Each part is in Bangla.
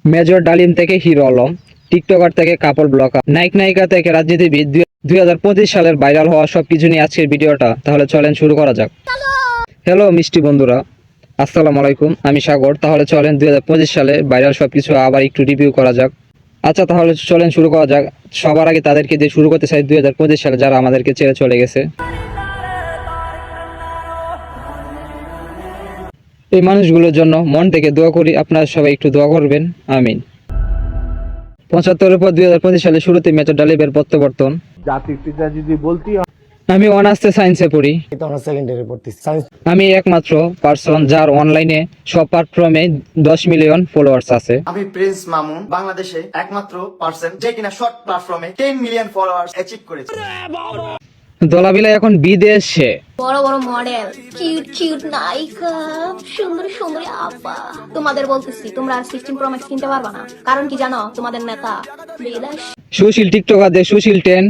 মেজর ডালিম থেকে হিরো আলম, টিকটকার থেকে কাপল ব্লগার, নায়ক নায়িকা থেকে রাজনীতিবিদ, 2025 সালের ভাইরাল হওয়া সবকিছু নিয়ে আজকের ভিডিওটা। তাহলে চলেন শুরু করা যাক। হ্যালো মিষ্টি বন্ধুরা, আসসালামু আলাইকুম, আমি সাগর। তাহলে চলেন 2025 সালে ভাইরাল সবকিছু আবার একটু রিভিউ করা যাক। আচ্ছা, তাহলে চলেন শুরু করা যাক। সবার আগে তাদেরকে দিয়ে শুরু করতে চাই 2025 সালে যারা আমাদেরকে ছেড়ে চলে গেছে। এই মানুষগুলোর জন্য মন থেকে দোয়া করি, আপনারা সবাই একটু দোয়া করবেন, আমিন। 75-এর পর 2025 সালে শুরুতে মেজর ডালিমের প্রত্যাবর্তন। জাতির পিতা যদি বলতি আমি অনার্সে সায়েন্সে পড়ি। সেকেন্ডারি পড়তেছি। আমি একমাত্র পার্সন যার অনলাইনে সব প্ল্যাটফর্মে 10 মিলিয়ন ফলোয়ার্স আছে। আমি প্রিন্স মামুন, বাংলাদেশে একমাত্র পার্সন যে কিনা শর্ট প্ল্যাটফর্মে 10 মিলিয়ন ফলোয়ার্স অ্যাচিভ করেছে। দলাবিলা এখন বিদেশে। বড় বড় মডেল, কিউট কিউট নায়িকা, সুন্দর সুন্দরী আপা। তোমাদের বলতেছি তোমরা 16 প্রো ম্যাক্স কিনতে পারবা না। কারণ কি জানো? তোমাদের নেতা বিলাস। সুশীল টিকটকারদের সুশীল 10।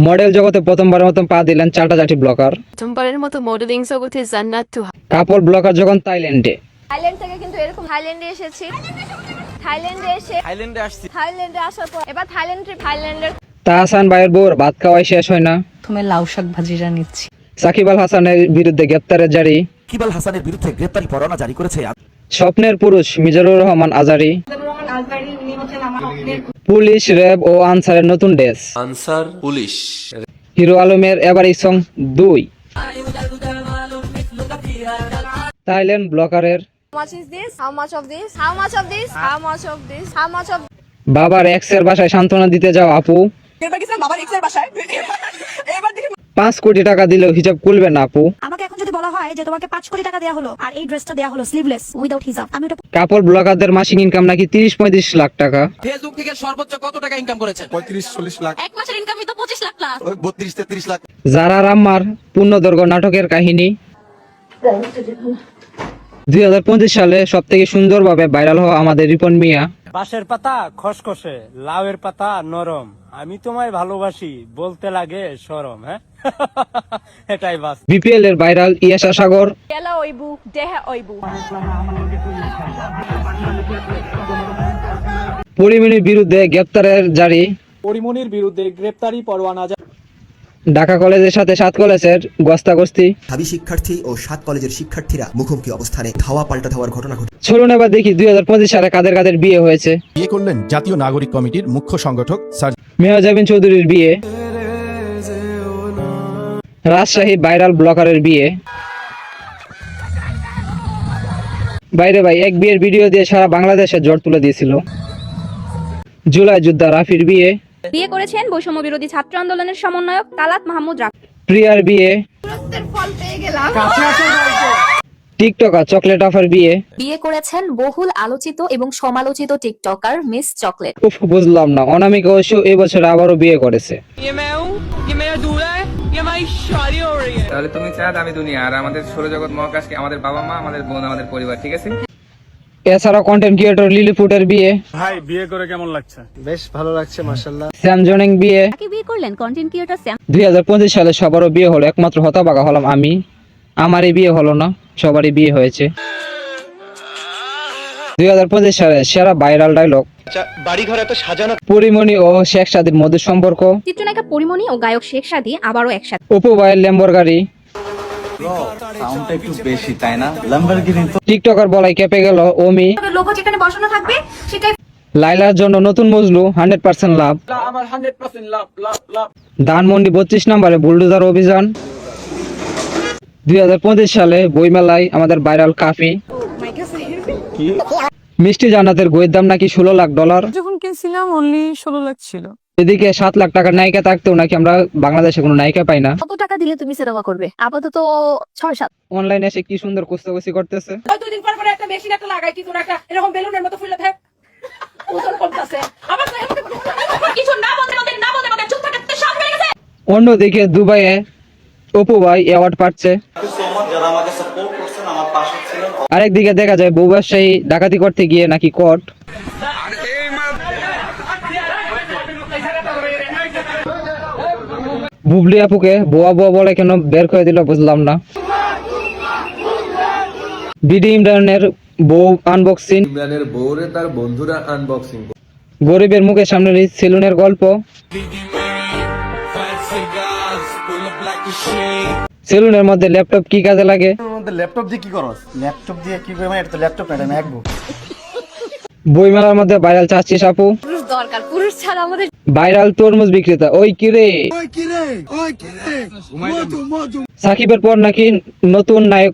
মডেল জগতে প্রথমবারের মতো পা দিলেন চাটাচাটি ব্লগার। প্রথমবারের মতো মডেলিং জগতে জান্নাত তুহা। কাপল ব্লগার যখন থাইল্যান্ডে। থাইল্যান্ড থেকে কিন্তু এরকম থাইল্যান্ডে এসেছি। থাইল্যান্ডে আসার পর এবার থাইল্যান্ডের তাহসান ভাইয়ের বউর ভাত খাওয়াই শেষ হয় না। প্রথমে লাউ শাক ভাজিটা নিচ্ছি। সাকিব আল হাসানের বিরুদ্ধে গ্রেপ্তারের জারি। সাকিব আল হাসানের বিরুদ্ধে গ্রেপ্তারি পরোয়ানা জারি করেছে স্বপ্নের পুরুষ মিজানুর রহমান আজারি। পুলিশ, র্যাব ও আনসারের নতুন ড্রেস। Answer police. হিরো আলমের এবার এই সং 2। থাইল্যান্ড ব্লগারের বাবার এক্সের বাসায় সান্ত্বনা দিতে যাও আপু। 5 কোটি টাকা দিলেও হিজাব খুলবে না আপু। আমাকে এখন যদি বলা হয় যে তোমাকে 5 কোটি টাকা দেয়া হলো আর এই ড্রেসটা দেয়া হলো স্লিভলেস উইদাউট হিজাব, আমি ওটা। কাপল ব্লগারদের মাসিক ইনকাম নাকি 30-35 লাখ টাকা। ফেসবুক থেকে সর্বোচ্চ কত টাকা ইনকাম করেছেন? 35-40 লাখ। এক মাসের ইনকামই তো 25 লাখ প্লাস। 32-33 লাখ। যারা রাম্মার পূর্ণদৈর্ঘ্য নাটকের কাহিনী। 2025 সালে সব থেকে সুন্দরভাবে ভাইরাল হওয়া আমাদের রিপন মিয়া। বাঁশের পাতা খসখসে, লাউয়ের পাতা নরম, আমি তোমায় ভালোবাসি বলতে লাগে শরম। হ্যাঁ এটাই বাস। বিপিএল এর ভাইরাল ইয়াশা সাগর। এলা ওইবু দেহে ওইবু। পরিমণির বিরুদ্ধে গ্রেপ্তারের জারি। পরিমণির বিরুদ্ধে গ্রেপ্তারি পরোয়ানা জারি। ঢাকা কলেজের সাথে 7 কলেজের গস্তাগস্তি। ঢাবি শিক্ষার্থী ও 7 কলেজের শিক্ষার্থীরা মুখোমুখি অবস্থানে ধাওয়া পাল্টা ধাওয়ার ঘটনা ঘটে। চলুন এবার দেখি 2025 সালে কাদের কাদের বিয়ে হয়েছে। বিয়ে করলেন জাতীয় নাগরিক কমিটির মুখ্য সংগঠক স্যার মেহজাবিন চৌধুরীর বিয়ে। রাজশাহী ভাইরাল ব্লগারের বিয়ে। বাইরে ভাই এক বিয়ের ভিডিও দিয়ে সারা বাংলাদেশে জ্বর তুলে দিয়েছিল। জুলাই যোদ্ধা রাফির বিয়ে। বিয়ে করেছেন বৈষম্য বিরোধী ছাত্র আন্দোলনের সমন্বয়ক তালাত মাহমুদ রাফি। প্রিয়ার বিয়ে। টিকটকার চকলেট আফার বিয়ে। বিয়ে করেছেন বহুল আলোচিত এবং সমালোচিত টিকটকার মিস চকলেট। উফ, বুঝলাম না, অনামিকা অবশ্য এবছর আবারও বিয়ে করেছে। তাহলে তুমি চাঁদ, আমি দুনিয়া, আর আমাদের সৌরজগৎ মহাকাশকে আমাদের বাবা মা, আমাদের বোন, আমাদের পরিবার, ঠিক আছে? এছাড়া কন্টেন্ট ক্রিয়েটর লিলিপুটের বিয়ে। ভাই বিয়ে করে কেমন লাগছে? বেশ ভালো লাগছে মাশাআল্লাহ। স্যাম জনিং বিয়ে। কাকে বিয়ে করলেন? Content creator Sam. 2025 সালে সবারও বিয়ে হলো, একমাত্র হতভাগা হলাম আমি। আমারই বিয়ে হলো না, সবারই বিয়ে হয়েছে। 2025 সালে সেরা ভাইরাল ডায়লগ। বাড়ি ঘর এত সাজানো। পরিমণি ও শেখ সাদির মধ্যে সম্পর্ক। চিত্রনায়িকা পরিমণি ও গায়ক শেখ সাদী আবারও একসাথে। অপু ভাইয়ের ল্যাম্বরগাড়ি। সাউন্ডটা একটু বেশি তাই না? ল্যাম্বরগিনি তো। টিকটকার বলাই কেঁপে গেল ওমি। লোগো যেখানে বসানো থাকবে সেটাই। লাইলার জন্য নতুন মজলু 100% লাভ। আমার 100% লাভ লাভ লাভ। ধানমন্ডি 32 নম্বরে বুলডোজার অভিযান। 2025 সালে বইমেলায় আমাদের ভাইরাল কাফি। মিষ্টি জান্নাতের বইয়ের দাম নাকি $16 লাখ। যখন কিনছিলাম অনলি 16 লাখ ছিল। এদিকে 7 লাখ টাকার নায়িকা থাকতেও নাকি আমরা বাংলাদেশে কোনো নায়িকা পাই না। কত টাকা দিলে তুমি সিনেমা করবে? আপাতত 6-7। অনলাইনে এসে কি সুন্দর কুস্তাকুস্তি করতেছে। 2 দিন পর একটা মেশিন একটা লাগাই কি তোর একটা এরকম বেলুনের মতো ফুলে থাকে ওজন করতেছে আবার কিছু না বলতে চুপ থাকতে সব হয়ে গেছে। অন্যদিকে দুবাইয়ে অপু ভাই অ্যাওয়ার্ড পাচ্ছে। আরেকদিকে দেখা যায় বউ ব্যবসায়ী ডাকাতি করতে গিয়ে নাকি কোর্ট। বুবলি আপুকে বোয়া বোয়া বলে কেন বের করে দিল বুঝলাম না। বিডি ইমরানের বউ আনবক্সিং, ইমরানের বউরে তার বন্ধুরা আনবক্সিং। গরিবের মুখের সামনে সেলুনের গল্প, সেলুনের মধ্যে ল্যাপটপ কি কাজে লাগে, ল্যাপটপ দিয়ে কি করস? ল্যাপটপ দিয়ে কি করে? এটা তো ল্যাপটপ না, এটা ম্যাকবুক। বইমেলার মধ্যে ভাইরাল চাচ্ছিস আপু, পুরুষ দরকার, পুরুষ ছাড়া আমাদের ভাইরাল তরমুজ বিক্রেতা। ওই কিরে সাকিবের পর নাকি নতুন নায়ক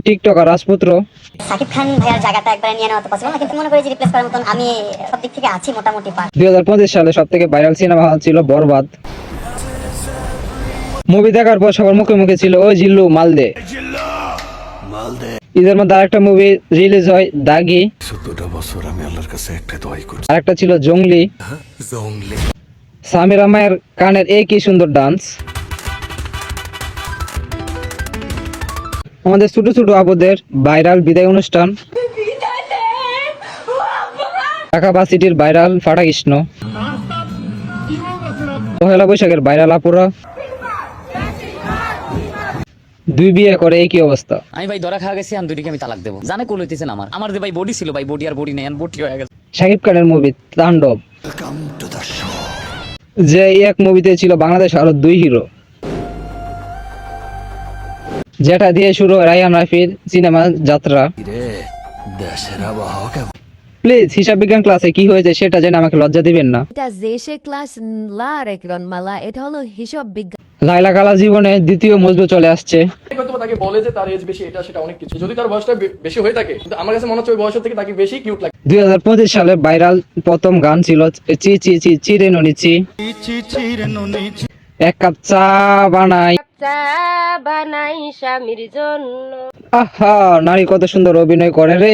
টিকটকার রাজপুত্র। সাকিব খান ভাইয়ার জায়গাটা একবার নিয়ে নেওয়া তো পসিবল না, কিন্তু মনে করি যে রিপ্লেস করার মতন আমি সব দিক থেকে আছি মোটামুটি পার। 2025 সালে সব থেকে ভাইরাল সিনেমা ছিল বরবাদ। মুভি দেখার পর সবার মুখে মুখে ছিল ওই জিল্লু মালদে। ঈদের মধ্যে আরেকটা মুভি রিলিজ হয় দাগি, 14টা বছর আমি আল্লাহর কাছে একটা দোয়াই করছি। আরেকটা ছিল জঙ্গলি। সামির আমায়ের কানের কি সুন্দর ডান্স। আমাদের ছোট ছোট আপুদের ভাইরাল বিদায় অনুষ্ঠান, ঢাকা ভার্সিটির ভাইরাল ফাটা কৃষ্ণ, পহেলা বৈশাখের ভাইরাল আপুরা, দুই বিয়ে করে কি অবস্থা। আমি ভাই ধরা খাওয়া গেছি, আমি দুইটাকে আমি তালাক দেবো। জানে কোল হইতেছেন আমার যে ভাই বডি ছিল, ভাই বডি আর বডি নেই, বডি হয়ে গেছে। শাকিব খানের মুভি তাণ্ডব, যে এক মুভিতে ছিল বাংলাদেশ আরো 2 হিরো, যেটা দিয়ে শুরু রায়হান রাফির সিনেমা যাত্রা। প্লিজ হিসাব বিজ্ঞান ক্লাসে কি হয়েছে সেটা জেনে আমাকে লজ্জা দিবেন না। এটা হলো হিসাব বিজ্ঞান। লাইলা কালা জীবনে দ্বিতীয় মজলু চলে আসছে। তাকে বলে যে তার এজ বেশি, এটা সেটা অনেক কিছু, যদি তার বয়সটা বেশি হয়ে থাকে, কিন্তু আমার কাছে মনে হচ্ছে ওই বয়সের থেকে তাকে বেশি কিউট লাগে। 2025 সালে ভাইরাল প্রথম গান ছিল চি চি চি চিরে ননিচি, এক কাপ চা বানাই স্বামীর জন্য। আহা, নারী কত সুন্দর অভিনয় করে রে।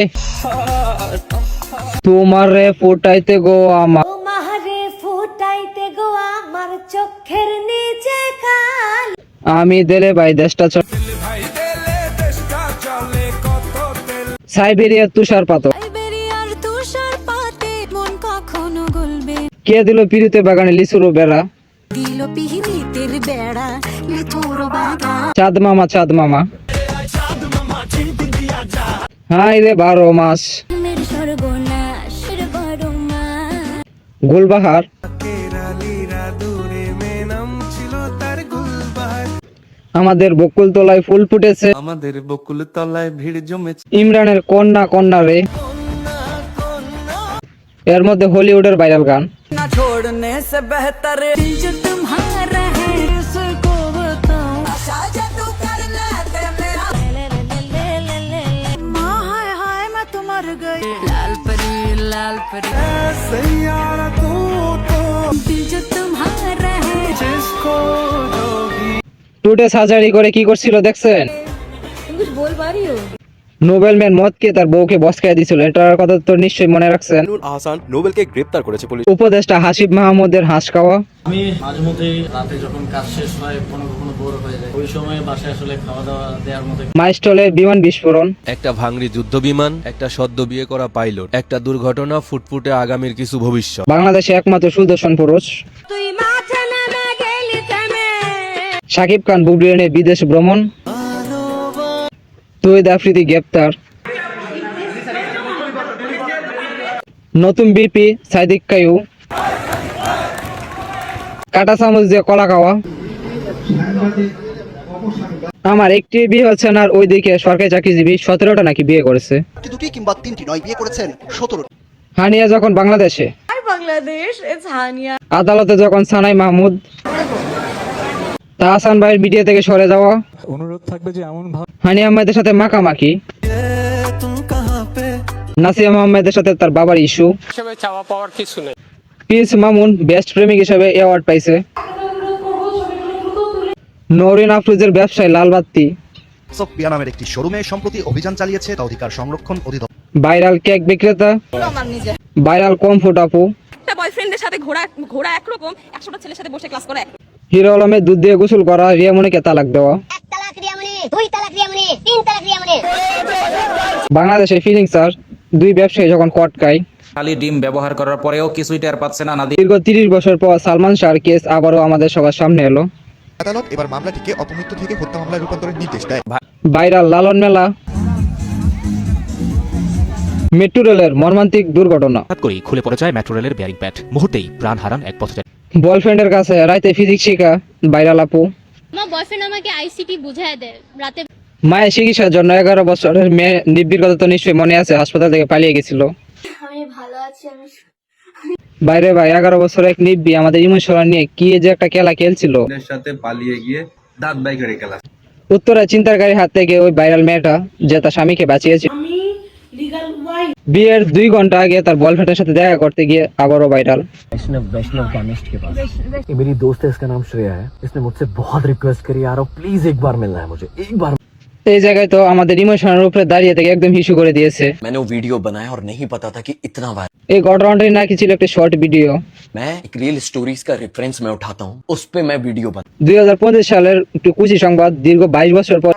তোমার রে ফুটাইতে গো আমার, মারে ফুটাইতে গো আমার চোখের নিচে কাল। আমি দিলে ভাই দেশটা চলে। সাইবেরিয়ার তুষারপাত, কে দিল পিড়িতে বাগানে লিচুর বেড়া, চাঁদ মামা চাঁদ মামা, হাই রে 12 মাস, গুলবাহার, আমাদের বকুল তলায় ফুল ফুটেছে, আমাদের বকুল তলায় ভিড় জমেছে। ইমরানের কন্যা কন্যা রে। এর মধ্যে হলিউডের ভাইরাল গান, টুটে সার্জারি করে কি করছিল দেখছেন? নোবেল ম্যান মদকে তার বউকে বসকায় দিছিল, এটার কথা তো নিশ্চয়ই মনে রাখছেন। আহসান নোবেলকে গ্রেফতার করেছে পুলিশ। উপদেষ্টা হাসিব মাহমুদের হাঁস খাওয়া, আমি মাঝে মধ্যে রাতে যখন কাজ শেষ হয় কখনো কখনো বোর হয়ে যায়, ওই সময় বাসায় আসলে খাওয়া দাওয়া দেওয়ার মতো। মাইস্টলে বিমান বিস্ফোরণ, একটা ভাঙড়ি যুদ্ধ বিমান, একটা সদ্য বিয়ে করা পাইলট, একটা দুর্ঘটনা, ফুটফুটে আগামীর কিছু ভবিষ্যৎ। বাংলাদেশে একমাত্র সুদর্শন পুরুষ শাকিব খান বুবলি নিয়ে বিদেশ ভ্রমণ, তৌহিদ আফ্রিদি গ্রেপ্তার, নতুন বিপি সাদিক কায়ু, কাটা চামচ দিয়ে কলা খাওয়া। আমার একটি বিয়ে হচ্ছে না, আর ওইদিকে সরকারি চাকরিজীবী 17টা নাকি বিয়ে করেছে। 2টি কিংবা 3টি নয়, বিয়ে করেছেন 17। হানিয়া যখন বাংলাদেশে, আদালতে যখন সানাই মাহমুদ, তাহসান ভাইয়ের মিডিয়া থেকে সরে যাওয়া, অনুরোধ থাকবে যে এমন হানিয়া আহমেদের সাথে মাখামাখি, নাসিয়া আহমেদের সাথে তার বাবার ইস্যু, চাওয়া পাওয়ার কিছু নেই। প্রিন্স মামুন বেস্ট প্রেমিক হিসেবে অ্যাওয়ার্ড পাইছে। নওরিন আফরোজের ব্যবসায় লাল বাতি, সোফিয়া নামের একটি শোরুমে সম্প্রতি অভিযান চালিয়েছে অধিকার সংরক্ষণ অধিদপ্তর। ভাইরাল কেক বিক্রেতা, ভাইরাল কমফোর্ট আপু, একটা বয়ফ্রেন্ডের সাথে ঘোরা একরকম, 100টা ছেলের সাথে বসে ক্লাস করা এক। হিরো আলমের দুধ দিয়ে গোসল করা, রিয়ামনিকে তালাক দেওয়া, বাংলাদেশে ফিলিং স্যার 2 ব্যবসায়ী যখন কটকায়, খালি ডিম ব্যবহার করার পরেও কিছুই টের পাচ্ছে না। দীর্ঘ 30 বছর পর সালমান শাহর কেস আবারও আমাদের সবার সামনে এলো। আদালত এবার মামলাটিকে অপমৃত্যু থেকে হত্যা মামলায় রূপান্তরের নির্দেশ দেয়। ভাইরাল লালন মেলা মেট্রো রেলের মর্মান্তিক দুর্ঘটনা। হঠাৎ করেই খুলে পড়ে যায় মেট্রো রেলের বেয়ারিং প্যাড, মুহূর্তেই প্রাণ হারান এক পথচারী। বয়ফ্রেন্ডের কাছে রাতে ফিজিক্স শিখা ভাইরাল আপু। আমার বয়ফ্রেন্ড আমাকে আইসিটি বুঝায় দেয় রাতে। মায়ের চিকিৎসার জন্য 11 বছরের মেয়ে নিব্বির কথা তো নিশ্চয়ই মনে আছে, হাসপাতাল থেকে পালিয়ে গেছিল। আমি ভালো আছি। আমি বাইরে ভাই 11 বছর এক নিব্বি আমাদের ইমোশনাল নিয়ে কি যে একটা খেলা খেলছিল, সাথে পালিয়ে গিয়ে দাঁত বাই করে খেলা। উত্তরা চিন্তাকারী হাত থেকে ওই ভাইরাল মেয়েটা যে তার স্বামীকে বাঁচিয়েছে। বিয়ের 2 ঘন্টা আগে তার বয়ফ্রেন্ডের সাথে দেখা করতে গিয়ে আবারও ভাইরাল। वैष्णव केमिस्ट के पास मेरी दोस्त है, इसका नाम श्रेया है। इसने मुझसे बहुत रिक्वेस्ट करी यार, प्लीज एक बार मिलना है मुझे, एक बार। এই জায়গায় তো আমাদের ইমোশনের উপরে দাঁড়িয়ে থেকে একদম হিসু করে দিয়েছে। मैंने वो वीडियो बनाया और नहीं पता था कि इतना वायरल। এই ঘটনাটি নাকি ছিল একটা শর্ট ভিডিও। मैं एक रियल स्टोरीज का रेफरेंस मैं उठाता हूँ, उस पे मैं वीडियो बना। 2025 সালের একটু কুচি সংবাদ। দীর্ঘ 22 বছর পর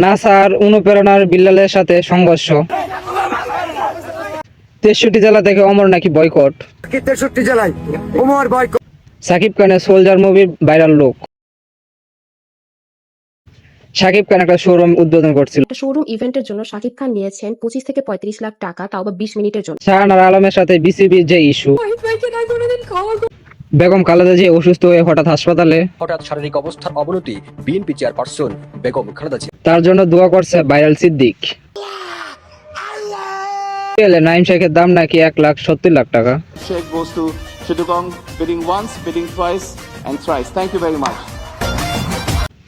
নাসার অনুপ্রেরণার বিল্লালের সাথে সংঘর্ষ। 63 জেলা থেকে অমর নাকি বয়কট। 63 জেলায় ওমর বয়কট। সাকিব খানের সোলজার মুভির ভাইরাল লুক। সাকিব খান একটা শোরুম উদ্বোধন করছিল। একটা শোরুম ইভেন্টের জন্য শাকিব খান নিয়েছেন 25 থেকে 35 লাখ টাকা, তাও আবার 20 মিনিটের জন্য। শাহানার আলমের সাথে বিসিবির যে ইস্যু। বেগম খালেদা জিয়া অসুস্থ হয়ে হঠাৎ হাসপাতালে। হঠাৎ শারীরিক অবস্থার অবনতি, বিএনপি চেয়ারপারসন বেগম খালেদা জিয়া। তার জন্য দোয়া করছে ভাইরাল সিদ্দিক। নাইম শেখের দাম নাকি 1,70,00,000 টাকা। শেখ বস্তু Chittagong bidding once bidding twice and thrice. Thank you very much.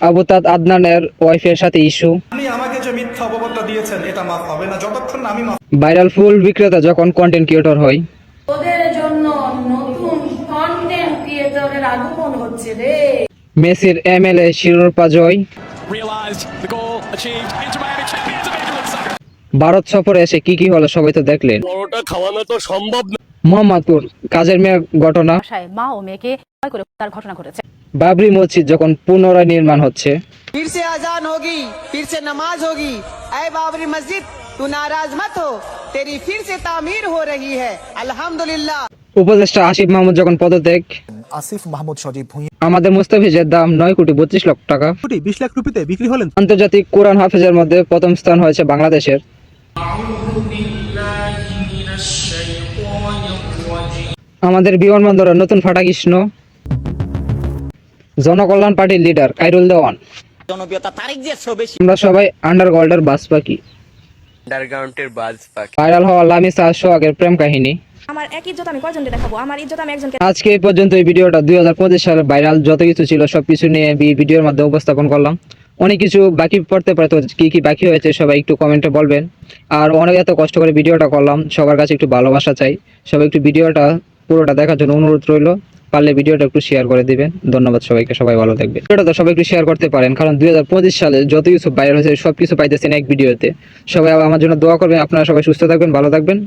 Abu Tad আদনানের ওয়াইফের সাথে ইস্যু। আপনি আমাকে যে মিথ্যা অপবাদটা দিয়েছেন এটা মাফ হবে না যতক্ষণ না আমি ভাইরাল ফুল বিক্রেতা যখন কন্টেন্ট ক্রিয়েটর হয়। ওদের জন্য নতুন কন্টেন্ট ক্রিয়েটরের আগমন হচ্ছে রে। মেসির এমএলএ শিরোপা জয়। ভারত সফরে এসে কি কি হলো সবাই তো দেখলেন। খাওয়ানো তো সম্ভব না। মোহাম্মদপুর কাজের মেয়ে ঘটনা। মা ও মেয়েকে করে তার ঘটনা ঘটেছে। বাবরি মসজিদ যখন পুনরায় নির্মাণ হচ্ছে। फिर से अजान होगी, फिर से नमाज होगी। ऐ बाबरी मस्जिद तू नाराज मत हो, तेरी फिर से तामीर हो रही है। अल्हम्दुलिल्लाह। উপদেষ্টা আসিফ মাহমুদ যখন পদত্যাগ। আসিফ মাহমুদ সজীব ভুঁইয়া আমাদের মুস্তাফিজের দাম 9,32,00,000 টাকা। 20 লাখ রুপিতে বিক্রি হলেন। আন্তর্জাতিক কোরআন হাফেজের মধ্যে প্রথম স্থান হয়েছে বাংলাদেশের। আমাদের বিমানবন্দরের নতুন ফাটাকৃষ্ণ। জনকল্যাণ পার্টির লিডার খায়রুল দেওয়ান। জনপ্রিয়তা তারিখ যে বেশি। আমরা সবাই আন্ডারওয়ার্ল্ডের বাস পাখি। আন্ডারগ্রাউন্ডের বাজ পাখি। ভাইরাল হওয়া লামিসা সোহাগের প্রেম কাহিনী। আমার এক ইজ্জত আমি কয়জনকে দেখাবো? আমার ইজ্জত আমি একজনকে। আজকে এই পর্যন্ত এই ভিডিওটা 2025 সালে ভাইরাল যত কিছু ছিল সবকিছু নিয়ে ভিডিওর মাধ্যমে উপস্থাপন করলাম। অনেক কিছু বাকি পড়তে পারে, তো কি কি বাকি হয়েছে সবাই একটু কমেন্টে বলবেন। আর অনেক এত কষ্ট করে ভিডিওটা করলাম, সবার কাছে একটু ভালোবাসা চাই। সবাই একটু ভিডিওটা পুরোটা দেখার জন্য অনুরোধ রইল। পারলে ভিডিওটা একটু শেয়ার করে দিবেন। ধন্যবাদ সবাইকে, সবাই ভালো থাকবেন। ভিডিওটা তো সবাই একটু শেয়ার করতে পারেন, কারণ 2025 সালে যত কিছু ভাইরাল হয়েছে সবকিছু পাইতেছেন এক ভিডিওতে। সবাই আমার জন্য দোয়া করবেন। আপনারা সবাই সুস্থ থাকবেন, ভালো থাকবেন।